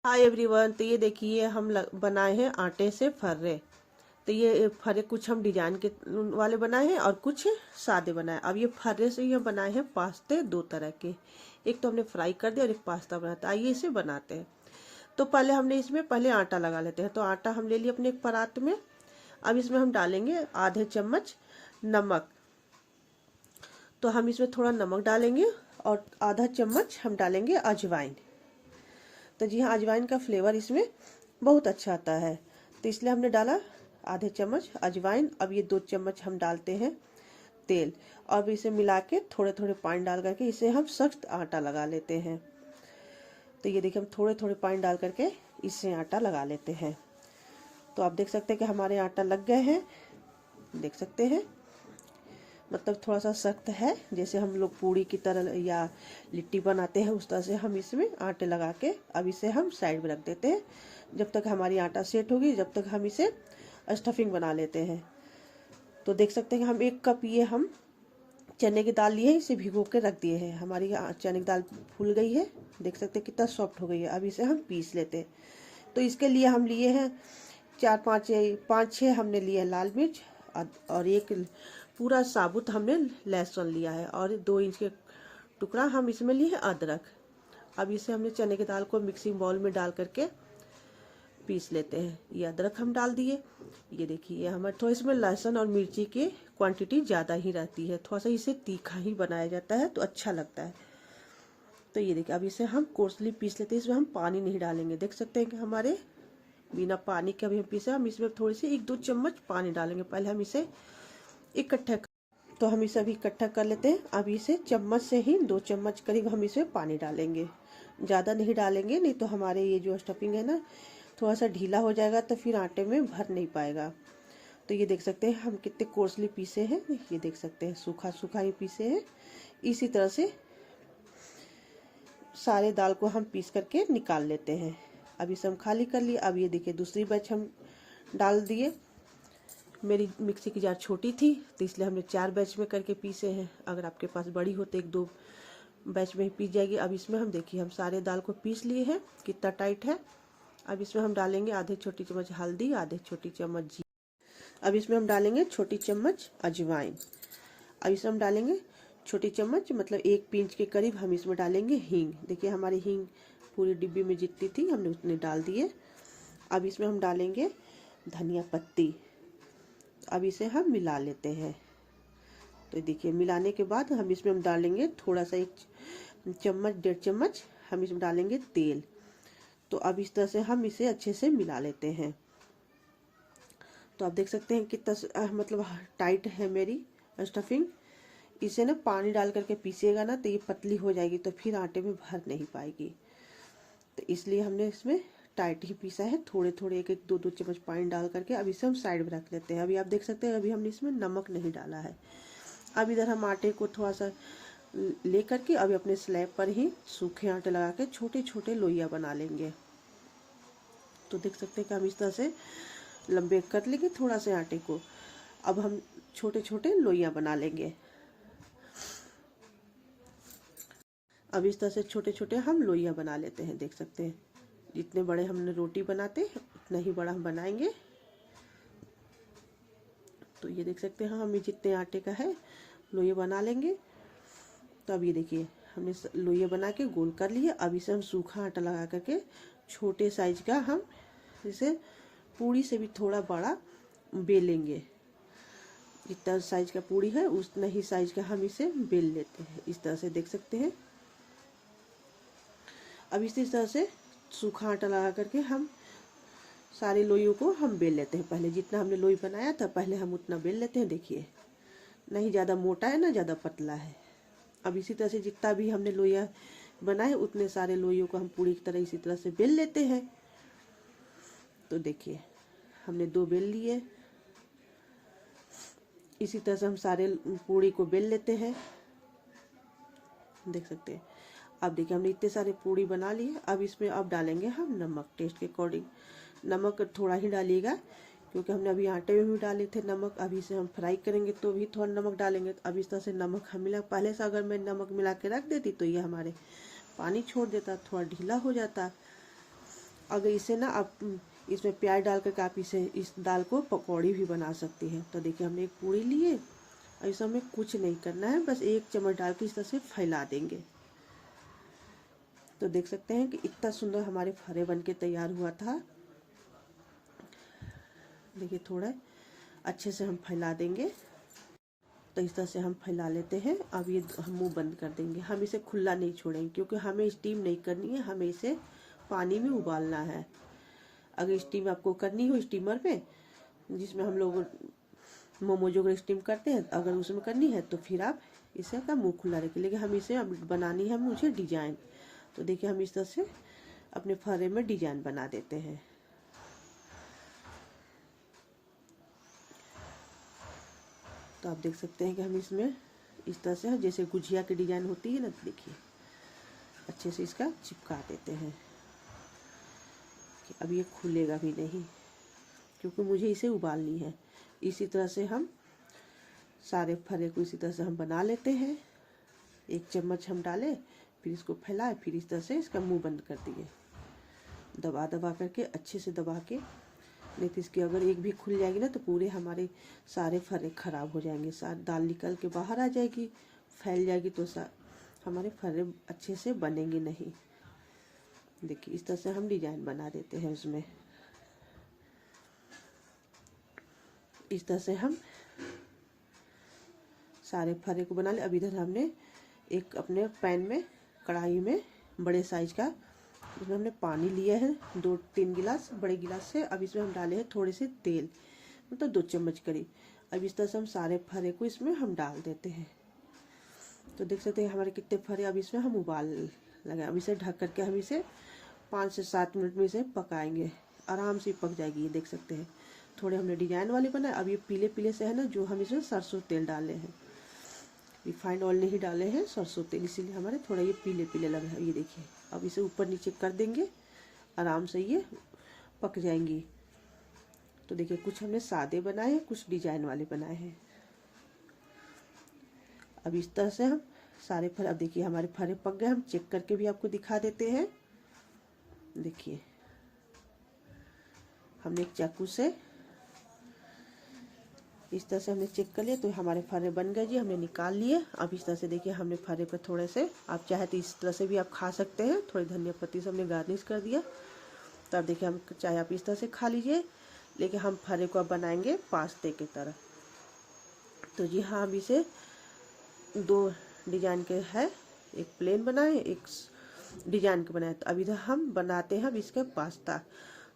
Hi everyone. तो ये देखिए हम बनाए हैं आटे से फर्रे। तो ये फर्रे कुछ हम डिजाइन के वाले बनाए हैं और कुछ सादे बनाए। अब ये फर्रे से ये बनाए हैं पास्ते दो तरह के। एक तो हमने फ्राई कर दिया और एक पास्ता बनाया। तो आइए इसे बनाते हैं। तो पहले हमने इसमें पहले आटा लगा लेते हैं। तो आटा हम ले लिए अपने एक परात में। अब इसमें हम डालेंगे आधे चम्मच नमक। तो हम इसमें थोड़ा नमक डालेंगे और आधा चम्मच हम डालेंगे अजवाइन। तो जी हाँ, अजवाइन का फ्लेवर इसमें बहुत अच्छा आता है, तो इसलिए हमने डाला आधे चम्मच अजवाइन। अब ये 2 चम्मच हम डालते हैं तेल और इसे मिला के थोड़े थोड़े पानी डाल करके इसे हम सख्त आटा लगा लेते हैं। तो ये देखिए हम थोड़े थोड़े पानी डाल करके इससे आटा लगा लेते हैं। तो आप देख सकते हैं कि हमारे आटा लग गए हैं, देख सकते हैं। मतलब थोड़ा सा सख्त है, जैसे हम लोग पूड़ी की तरह या लिट्टी बनाते हैं उस तरह से हम इसमें आटे लगा के अब इसे हम साइड में रख देते हैं। जब तक हमारी आटा सेट होगी जब तक हम इसे स्टफिंग बना लेते हैं। तो देख सकते हैं कि हम 1 कप ये हम चने की दाल लिए हैं, इसे भिगो के रख दिए हैं। हमारी चने की दाल फूल गई है, देख सकते हैं कितना सॉफ्ट हो गई है। अब इसे हम पीस लेते हैं। तो इसके लिए हम लिए हैं 4-5 हमने लिए लाल मिर्च और एक पूरा साबुत हमने लहसुन लिया है और 2 इंच के टुकड़ा हम इसमें लिए हैं अदरक। अब इसे हमने चने की दाल को मिक्सिंग बाउल में डाल करके पीस लेते हैं। ये अदरक हम डाल दिए। ये देखिए ये हमारे थोड़ा इसमें लहसुन और मिर्ची की क्वांटिटी ज़्यादा ही रहती है, थोड़ा सा इसे तीखा ही बनाया जाता है तो अच्छा लगता है। तो ये देखिए अब इसे हम कोर्सली पीस लेते हैं। इसमें हम पानी नहीं डालेंगे, देख सकते हैं कि हमारे बिना पानी के अभी हम पीसे। हम इसमें थोड़ी सी 1-2 चम्मच पानी डालेंगे। पहले हम इसे इकट्ठा, तो हम इसे अभी इकट्ठा कर लेते हैं। अब इसे चम्मच से ही 2 चम्मच करीब हम इसमें पानी डालेंगे, ज़्यादा नहीं डालेंगे, नहीं तो हमारे ये जो स्टफिंग है ना थोड़ा सा ढीला हो जाएगा तो फिर आटे में भर नहीं पाएगा। तो ये देख सकते हैं हम कितने कोर्सली पीसे हैं, ये देख सकते हैं सूखा सूखा ही पीसे हैं। इसी तरह से सारे दाल को हम पीस करके निकाल लेते हैं। अब इसे हम खाली कर लिए। अब ये देखिए दूसरी बैच हम डाल दिए। मेरी मिक्सी की जार छोटी थी तो इसलिए हमने 4 बैच में करके पीसे हैं। अगर आपके पास बड़ी हो तो 1-2 बैच में ही पीस जाएगी। अब इसमें हम देखिए हम सारे दाल को पीस लिए हैं, कितना टाइट है। अब इसमें हम डालेंगे आधे छोटी चम्मच हल्दी, आधे छोटी चम्मच जीरा। अब इसमें हम डालेंगे छोटी चम्मच अजवाइन। अब इसमें हम डालेंगे छोटी चम्मच मतलब 1 पिंच के करीब हम इसमें डालेंगे हींग। देखिए हमारी हींग पूरी डिब्बी में जितनी थी हमने उतनी डाल दिए। अब इसमें हम डालेंगे धनिया पत्ती। अब इसे हम मिला लेते हैं। तो देखिए मिलाने के बाद हम इसमें डालेंगे थोड़ा सा 1 चम्मच 1.5 चम्मच हम इसमें डालेंगे तेल। तो अब इस तरह से हम इसे अच्छे से मिला लेते हैं। तो आप देख सकते हैं कितना मतलब टाइट है मेरी स्टफिंग। इसे ना पानी डाल करके पीसिएगा ना तो ये पतली हो जाएगी, तो फिर आटे में भर नहीं पाएगी। तो इसलिए हमने इसमें टाइट ही पीसा है, थोड़े थोड़े 1-1 2-2 चम्मच पानी डाल करके। अब इसे हम साइड में रख लेते हैं। अभी आप देख सकते हैं अभी हमने इसमें नमक नहीं डाला है। अब इधर हम आटे को थोड़ा सा ले करके अभी अपने स्लैब पर ही सूखे आटे लगा के छोटे छोटे लोइयाँ बना लेंगे। तो देख सकते हैं कि हम इस तरह से लंबे कर लेंगे थोड़ा से आटे को। अब हम छोटे छोटे लोइयाँ बना लेंगे। अब इस तरह से छोटे छोटे हम लोइयाँ बना लेते हैं। देख सकते हैं जितने बड़े हमने रोटी बनाते हैं उतना ही बड़ा हम बनाएंगे। तो ये देख सकते हैं हमें जितने आटे का है लोइयाँ बना लेंगे। तो अब ये देखिए हमने लोइयाँ बना के गोल कर लिए। अब इसे हम सूखा आटा लगा करके छोटे साइज का हम इसे पूड़ी से भी थोड़ा बड़ा बेलेंगे। जितना साइज का पूड़ी है उतना ही साइज का हम इसे बेल लेते हैं। इस तरह से देख सकते हैं। अब इसी तरह से सूखा आटा लगा करके हम सारे लोइयों को हम बेल लेते हैं। पहले जितना हमने लोई बनाया था पहले हम उतना बेल लेते हैं। देखिए नहीं ज़्यादा मोटा है ना ज़्यादा पतला है। अब इसी तरह से जितना भी हमने लोइयाँ बनाए उतने सारे लोइयों को हम पूरी की तरह इसी तरह से बेल लेते हैं। तो देखिए हमने 2 बेल लिए। इसी तरह से हम सारे पूड़ी को बेल लेते हैं, देख सकते हैं। अब देखिए हमने इतने सारे पूड़ी बना लिए। अब इसमें अब डालेंगे हम नमक टेस्ट के अकॉर्डिंग। नमक थोड़ा ही डालिएगा क्योंकि हमने अभी आटे में भी डाले थे नमक। अभी इसे हम फ्राई करेंगे तो भी थोड़ा नमक डालेंगे। तो अब इस तरह से नमक हम मिला। पहले से अगर मैं नमक मिला के रख देती तो ये हमारे पानी छोड़ देता, थोड़ा ढीला हो जाता। अगर इसे ना आप इसमें प्याज डाल करके आप इसे इस दाल को पकौड़ी भी बना सकती हैं। तो देखिए हमने एक पूरी लिए और इसे हमें कुछ नहीं करना है, बस 1 चम्मच डाल के इस तरह से फैला देंगे। तो देख सकते हैं कि इतना सुंदर हमारे फरे बन के तैयार हुआ था। देखिए थोड़ा अच्छे से हम फैला देंगे। तो इस तरह से हम फैला लेते हैं। अब ये हम मुंह बंद कर देंगे, हम इसे खुला नहीं छोड़ेंगे क्योंकि हमें स्टीम नहीं करनी है, हमें इसे पानी में उबालना है। अगर स्टीम आपको करनी हो स्टीमर पे, जिसमें हम लोग मोमोज वगैरह स्टीम करते हैं, अगर उसमें करनी है तो फिर आप इसे का मुंह खुला रखें। लेकिन हम इसे बनानी है मुझे डिजाइन। तो देखिए हम इस तरह से अपने फरे में डिजाइन बना देते हैं। तो आप देख सकते हैं कि हम इसमें इस तरह से जैसे गुजिया की डिजाइन होती है ना, देखिए अच्छे से इसका चिपका देते हैं कि अब ये खुलेगा भी नहीं क्योंकि मुझे इसे उबालनी है। इसी तरह से हम सारे फरे को इसी तरह से हम बना लेते हैं। 1 चम्मच हम डाले, फिर इसको फैलाए, फिर इस तरह से इसका मुंह बंद कर दिए, दबा दबा करके अच्छे से दबा के। नहीं तो इसकी अगर एक भी खुल जाएगी ना तो पूरे हमारे सारे फरे खराब हो जाएंगे, सारी दाल निकल के बाहर आ जाएगी, फैल जाएगी, तो हमारे फरे अच्छे से बनेंगे नहीं। देखिए इस तरह से हम डिजाइन बना देते हैं उसमें। इस तरह से हम सारे फरे को बना ले। अब इधर हमने एक अपने पैन में, कढ़ाई में बड़े साइज का, इसमें हमने पानी लिया है 2-3 गिलास बड़े गिलास से। अब इसमें हम डाले हैं थोड़े से तेल, मतलब 2 चम्मच करीब। अब इस तरह से हम सारे फरे को इसमें हम डाल देते हैं। तो देख सकते हैं हमारे कितने फरे अब इसमें हम उबाल लगे। अब इसे ढक करके हम इसे 5 से 7 मिनट में इसे पकाएंगे, आराम से पक जाएगी। ये देख सकते हैं थोड़े हमने डिजाइन वाले बनाए। अब ये पीले पीले से है ना, जो हम इसमें सरसों तेल डाले हैं, रिफाइंड ऑयल नहीं डाले हैं, सरसों तेल, इसीलिए हमारे थोड़ा ये पीले पीले लग रहा है। ये देखिए अब इसे ऊपर नीचे कर देंगे, आराम से ये पक जाएंगी। तो देखिए कुछ हमने सादे बनाए हैं, कुछ डिजाइन वाले बनाए हैं। अब इस तरह से हम सारे फरे, अब देखिए हमारे फरे पक गए। हम चेक करके भी आपको दिखा देते हैं। देखिए हमने एक चाकू से इस तरह से हमने चेक कर लिया, तो हमारे फरे बन गए जी, हमने निकाल लिए। अब इस तरह से देखिए हमने फरे पर थोड़े से, आप चाहे तो इस तरह से भी आप खा सकते हैं, थोड़ी धनिया पत्ती से हमने गार्निश कर दिया। तो अब देखिए हम चाहे आप इस तरह से खा लीजिए, लेकिन हम फरे को अब बनाएंगे पास्ते की तरह। तो जी हाँ, हम इसे 2 डिजाइन के है, एक प्लेन बनाए, एक डिजाइन के बनाए। तो अब इधर हम बनाते हैं अब इसका पास्ता।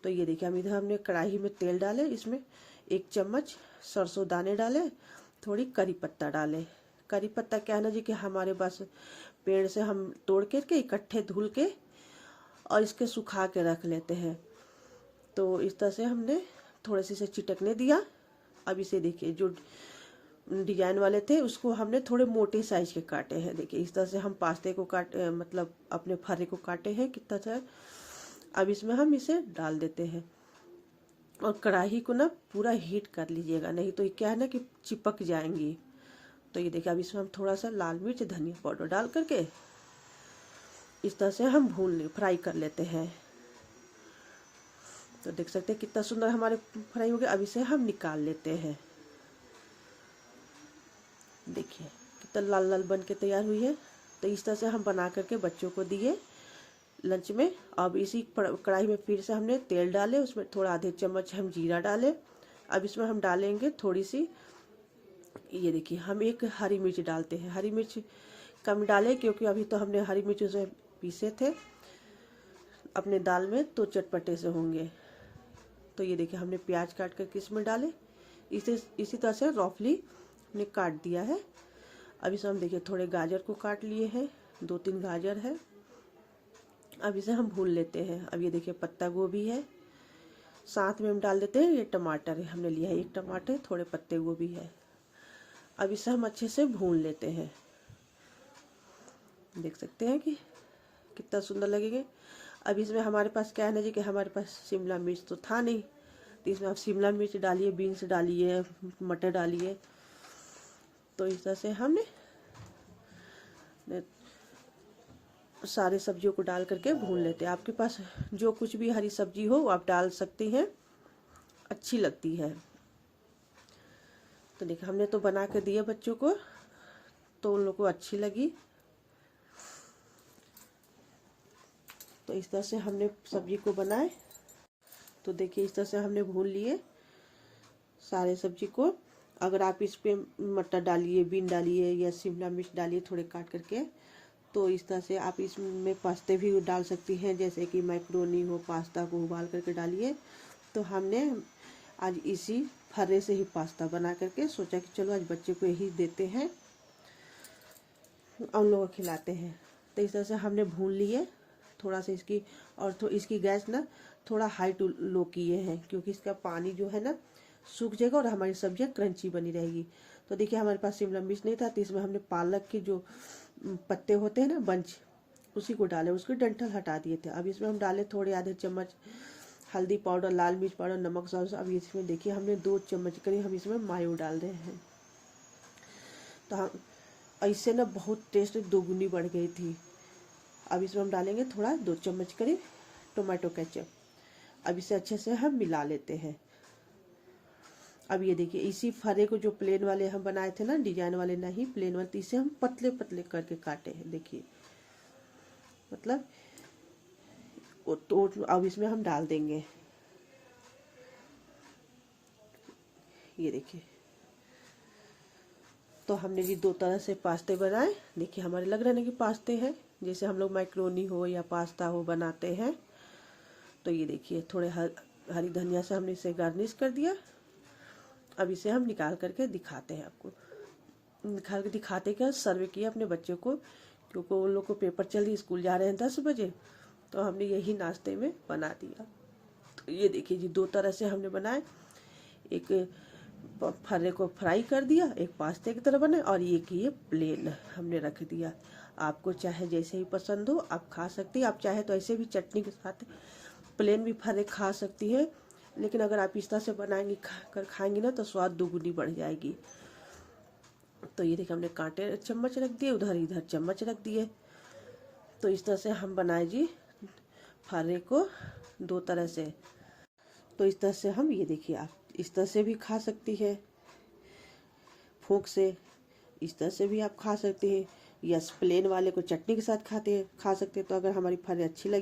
तो ये देखिए हम इधर हमने कढ़ाई में तेल डाले, इसमें 1 चम्मच सरसों दाने डाले, थोड़ी करी पत्ता डाले। करी पत्ता क्या है ना जी कि हमारे पास पेड़ से हम तोड़ के इकट्ठे धुल के और इसके सुखा के रख लेते हैं। तो इस तरह से हमने थोड़े से इसे चिटकने दिया। अब इसे देखिए जो डिजाइन वाले थे उसको हमने थोड़े मोटे साइज के काटे हैं। देखिए इस तरह से हम पास्ते को काटे, मतलब अपने फरे को काटे हैं कितना सा। अब इसमें हम इसे डाल देते हैं और कढ़ाई को ना पूरा हीट कर लीजिएगा, नहीं तो ये क्या है ना कि चिपक जाएंगी। तो ये देखिए अब इसमें हम थोड़ा सा लाल मिर्च धनिया पाउडर डाल करके इस तरह से हम फ्राई कर लेते हैं। तो देख सकते हैं कितना सुंदर हमारे फ्राई हो गया। अब इसे हम निकाल लेते हैं। देखिए कितना लाल लाल बन के तैयार हुई है। तो इस तरह से हम बना करके बच्चों को दिए लंच में। अब इसी कढ़ाई में फिर से हमने तेल डाले, उसमें थोड़ा आधे चम्मच हम जीरा डाले। अब इसमें हम डालेंगे थोड़ी सी, ये देखिए हम एक हरी मिर्च डालते हैं। हरी मिर्च कम डाले क्योंकि अभी तो हमने हरी मिर्च उसमें पीसे थे अपने दाल में, तो चटपटे से होंगे। तो ये देखिए हमने प्याज काट करके इसमें डाले, इसी तरह से रफली हमने काट दिया है। अब इसमें हम देखिए थोड़े गाजर को काट लिए हैं, 2-3 गाजर है। अब इसे हम भून लेते हैं। अब ये देखिए पत्ता गोभी है, साथ में हम डाल देते हैं ये टमाटर है, हमने लिया है 1 टमाटर, थोड़े पत्ते गोभी है। अब इसे हम अच्छे से भून लेते हैं। देख सकते हैं कि कितना सुंदर लगेंगे। अब इसमें हमारे पास क्या है ना जी कि हमारे पास शिमला मिर्च तो था नहीं, तो इसमें आप शिमला मिर्च डालिए, बीन्स डालिए, मटर डालिए। तो इस तरह से हमने सारे सब्जियों को डाल करके भून लेते हैं। आपके पास जो कुछ भी हरी सब्जी हो वो आप डाल सकती हैं, अच्छी लगती है। तो देखिए हमने तो बना के दिए बच्चों को, तो उन लोगों को अच्छी लगी। तो इस तरह से हमने सब्जी को बनाए। तो देखिए इस तरह से हमने भून लिए सारे सब्जी को। अगर आप इस पे मटर डालिए, बीन डालिए या शिमला मिर्च डालिए थोड़े काट करके, तो इस तरह से आप इसमें पास्ते भी डाल सकती हैं, जैसे कि मैक्रोनी हो, पास्ता को उबाल करके डालिए। तो हमने आज इसी फर्रे से ही पास्ता बना करके सोचा कि चलो आज बच्चे को यही देते हैं, उन लोगों को खिलाते हैं। तो इस तरह से हमने भून लिए थोड़ा सा इसकी, और तो इसकी गैस ना थोड़ा हाई टू लो किए हैं, क्योंकि इसका पानी जो है ना सूख जाएगा और हमारी सब्जियां क्रंची बनी रहेगी। तो देखिए हमारे पास शिमला मिर्च नहीं था, तो इसमें हमने पालक के जो पत्ते होते हैं ना, बंच, उसी को डाले, उसके डंठल हटा दिए थे। अब इसमें हम डाले थोड़े आधे चम्मच हल्दी पाउडर, लाल मिर्च पाउडर, नमक सॉस। अब इसमें देखिए हमने 2 चम्मच करीब हम इसमें मायो डाल रहे हैं। तो हम इससे ना बहुत टेस्ट दोगुनी बढ़ गई थी। अब इसमें हम डालेंगे थोड़ा 2 चम्मच करीब टोमेटो केचप। अब इसे अच्छे से हम मिला लेते हैं। अब ये देखिए इसी फरे को जो प्लेन वाले हम बनाए थे ना, डिजाइन वाले नहीं, प्लेन वाले, इसे हम पतले पतले करके काटे हैं। देखिए मतलब तो अब इसमें हम डाल देंगे। ये देखिए तो हमने जी 2 तरह से पास्ते बनाए। देखिए हमारे लग रहे हैं कि पास्ते हैं, जैसे हम लोग मैक्रोनी हो या पास्ता हो बनाते हैं। तो ये देखिए थोड़े हरी धनिया से हमने इसे गार्निश कर दिया। अब इसे हम निकाल करके दिखाते हैं आपको। निकाल के दिखाते क्या, सर्व किया अपने बच्चों को, क्योंकि उन लोग को पेपर चल रही, स्कूल जा रहे हैं 10 बजे, तो हमने यही नाश्ते में बना दिया। तो ये देखिए जी 2 तरह से हमने बनाए। एक फर्रे को फ्राई कर दिया, एक पास्ते की तरह बने, और ये प्लेन हमने रख दिया। आपको चाहे जैसे ही पसंद हो आप खा सकती हैं। आप चाहे तो ऐसे भी चटनी के साथ प्लेन भी फर्रे खा सकती है, लेकिन अगर आप इस तरह से बनाएंगी खाएंगी ना, तो स्वाद दुगुनी बढ़ जाएगी। तो ये देखिए हमने कांटे चम्मच रख दिए, उधर इधर चम्मच रख दिए। तो इस तरह से हम बनाए जी फर्रे को 2 तरह से। तो इस तरह से हम, ये देखिए आप इस तरह से भी खा सकती है फोक से, इस तरह से भी आप खा सकते हैं, या प्लेन वाले को चटनी के साथ खा सकते हैं। तो अगर हमारी फर्रे अच्छी लगी